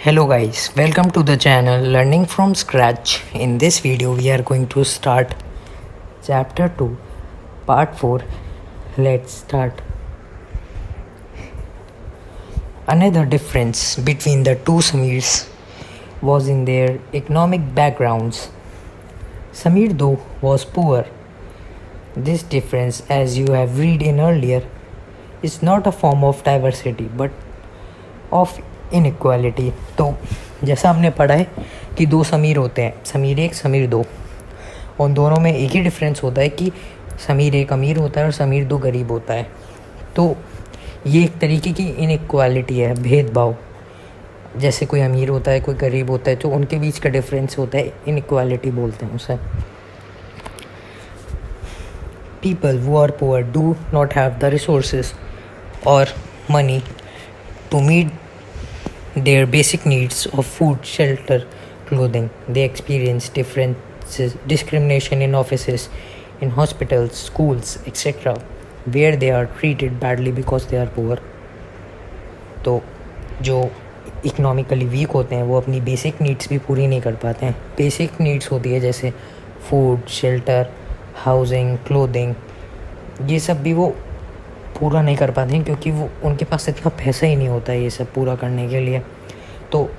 Hello guys, welcome to the channel Learning from Scratch. In this video we are going to start chapter 2 part 4. Let's start. Another difference between the two Samirs was in their economic backgrounds. Samir though was poor. This difference, as you have read in earlier, is not a form of diversity but of inequality. तो जैसा हमने पढ़ा है कि दो समीर होते हैं, समीर एक समीर दो, उन दोनों में एक ही डिफरेंस होता है कि समीर एक अमीर होता है और समीर दो गरीब होता है। तो ये एक तरीके की इनइक्वालिटी है, भेदभाव। जैसे कोई अमीर होता है कोई गरीब होता है तो उनके बीच का डिफरेंस होता है, इनइक्वालिटी बोलते हैं उसे। People who are poor do not have the resources और money to meet their basic needs of food, shelter, clothing. They experience differences, discrimination in offices, in hospitals, schools, etc., where they are treated badly because they are poor. तो जो economically weak होते हैं वो अपनी basic needs भी पूरी नहीं कर पाते हैं। बेसिक नीड्स होती है जैसे फूड, शेल्टर, हाउसिंग, क्लोथिंग, ये सब भी वो पूरा नहीं कर पाते हैं क्योंकि वो उनके पास इतना पैसा ही नहीं होता है ये सब पूरा करने के लिए। तो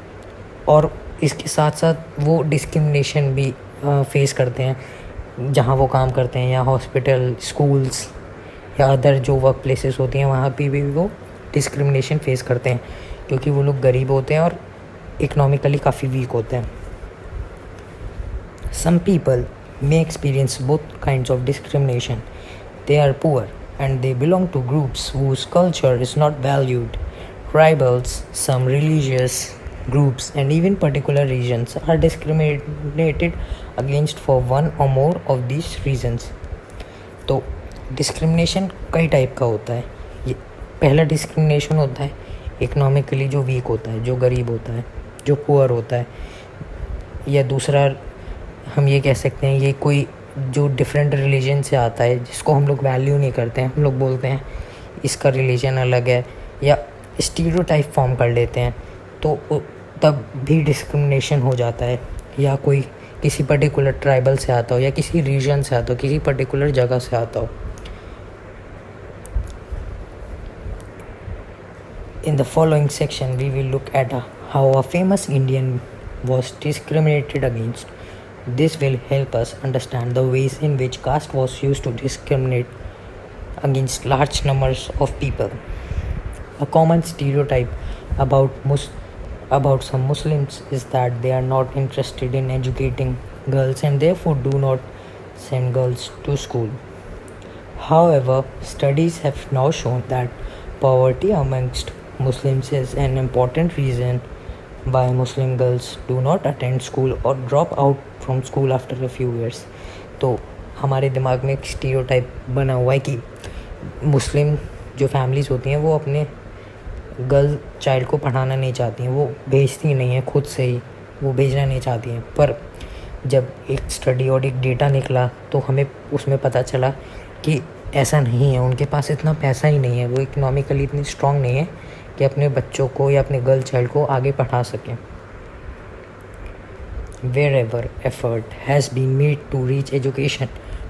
और इसके साथ साथ वो डिस्क्रिमिनेशन भी फेस करते हैं जहाँ वो काम करते हैं, या हॉस्पिटल, स्कूल्स या अदर जो वर्क प्लेसेस होती हैं वहाँ पे भी वो डिस्क्रिमिनेशन फेस करते हैं क्योंकि वो लोग गरीब होते हैं और इकोनॉमिकली काफ़ी वीक होते हैं। Some people may experience both kinds of discrimination. They are poor and they belong to groups whose culture is not valued. Tribals, some religious groups, and even particular regions are discriminated against for one or more of these reasons. तो discrimination कई type का होता है। ये पहला discrimination होता है economically जो वीक होता है, जो गरीब होता है, जो पुअर होता है, या दूसरा हम ये कह सकते हैं ये कोई जो डिफरेंट रिलीजन से आता है जिसको हम लोग वैल्यू नहीं करते हैं, हम लोग बोलते हैं इसका रिलीजन अलग है या स्टीरियोटाइप फॉर्म कर लेते हैं, तो तब भी डिस्क्रिमिनेशन हो जाता है। या कोई किसी पर्टिकुलर ट्राइबल से आता हो या किसी रीजन से आता हो, किसी पर्टिकुलर जगह से आता हो। In the following section we will look at how a famous Indian was discriminated against. This will help us understand the ways in which caste was used to discriminate against large numbers of people. A common stereotype about some Muslims is that they are not interested in educating girls and therefore do not send girls to school. However, studies have now shown that poverty amongst Muslims is an important reason why Muslim girls do not attend school or drop out from school after a few years. तो हमारे दिमाग में एक stereotype बना हुआ है कि मुस्लिम जो फैमिलीज़ होती हैं वो अपने गर्ल चाइल्ड को पढ़ाना नहीं चाहती हैं, वो भेजती नहीं हैं, खुद से ही वो भेजना नहीं चाहती हैं। पर जब एक स्टडी और एक डेटा निकला तो हमें उसमें पता चला कि ऐसा नहीं है, उनके पास इतना पैसा ही नहीं है, वो इकोनॉमिकली इतनी स्ट्रॉन्ग नहीं है कि अपने बच्चों को या अपने गर्ल चाइल्ड को आगे पढ़ा सकें। Wherever effort has been made to reach education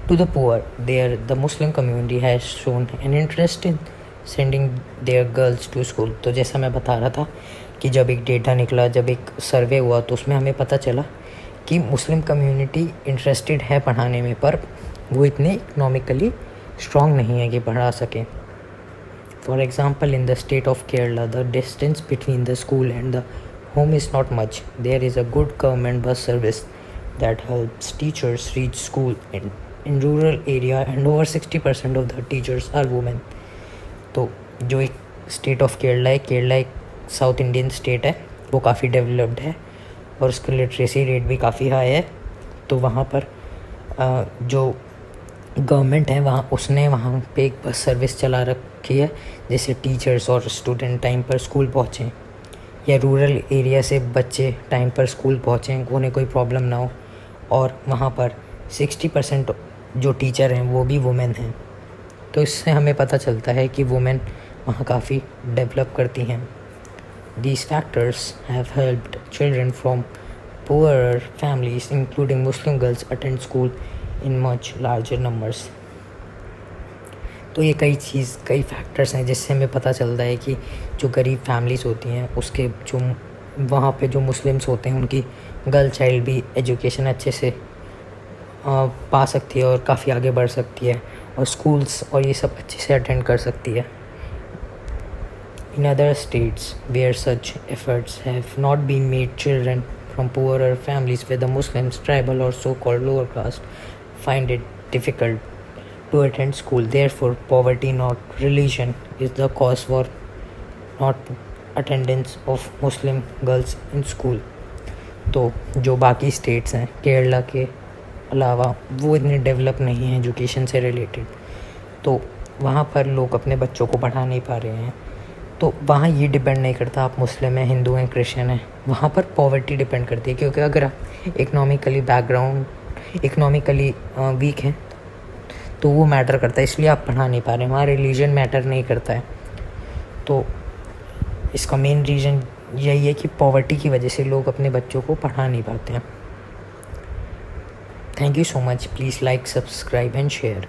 to the poor, there the Muslim community has shown an interest in sending their girls to school. तो जैसा मैं बता रहा था कि जब एक डेटा निकला, जब एक सर्वे हुआ तो उसमें हमें पता चला कि मुस्लिम कम्युनिटी इंटरेस्टेड है पढ़ाने में, पर वो इतने इकोनॉमिकली स्ट्रॉन्ग नहीं है कि पढ़ा सकें। For example, in the state of Kerala, the distance between the school and the home is not much. There is a good government bus service that helps teachers reach school in rural area, and over 60% of the teachers are women. तो जो एक state of Kerala एक south Indian state है, वो काफ़ी developed है और उसका लिटरेसी रेट भी काफ़ी हाई है। तो वहाँ पर जो गवर्नमेंट है उसने वहाँ पे एक बस सर्विस चला रखी है जिससे टीचर्स और स्टूडेंट टाइम पर स्कूल पहुँचें, या रूरल एरिया से बच्चे टाइम पर स्कूल पहुँचें, उन्हें कोई प्रॉब्लम ना हो। और वहाँ पर 60% जो टीचर हैं वो भी वुमेन हैं। तो इससे हमें पता चलता है कि वुमेन वहाँ काफ़ी डेवलप करती हैं। These factors have helped children from poorer families, including Muslim girls, attend school in much larger numbers. तो ये कई फैक्टर्स हैं जिससे हमें पता चलता है कि जो गरीब फैमिलीज़ होती हैं उसके जो वहाँ पे जो मुस्लिम्स होते हैं उनकी गर्ल चाइल्ड भी एजुकेशन अच्छे से पा सकती है और काफ़ी आगे बढ़ सकती है और स्कूल्स और ये सब अच्छे से अटेंड कर सकती है. In other states where such efforts have not been made, children from poorer families with the Muslims, tribal or so-called lower caste find it difficult to attend school. Therefore, poverty, not religion, is the cause for not attendance of Muslim girls in school. तो जो बाकी states हैं केरला के अलावा वो इतने develop नहीं हैं एजुकेशन से रिलेटेड, तो वहाँ पर लोग अपने बच्चों को पढ़ा नहीं पा रहे हैं. तो वहाँ ये डिपेंड नहीं करता आप मुस्लिम हैं, हिंदू हैं, क्रिश्चियन हैं, वहाँ पर पॉवर्टी डिपेंड करती है. क्योंकि अगर आप इकोनॉमिकली वीक हैं तो वो मैटर करता है, इसलिए आप पढ़ा नहीं पा रहे हैं. वहाँ रिलीजन मैटर नहीं करता है. तो इसका मेन रीज़न यही है कि पॉवर्टी की वजह से लोग अपने बच्चों को पढ़ा नहीं पाते हैं. Thank you so much. Please like, subscribe and share.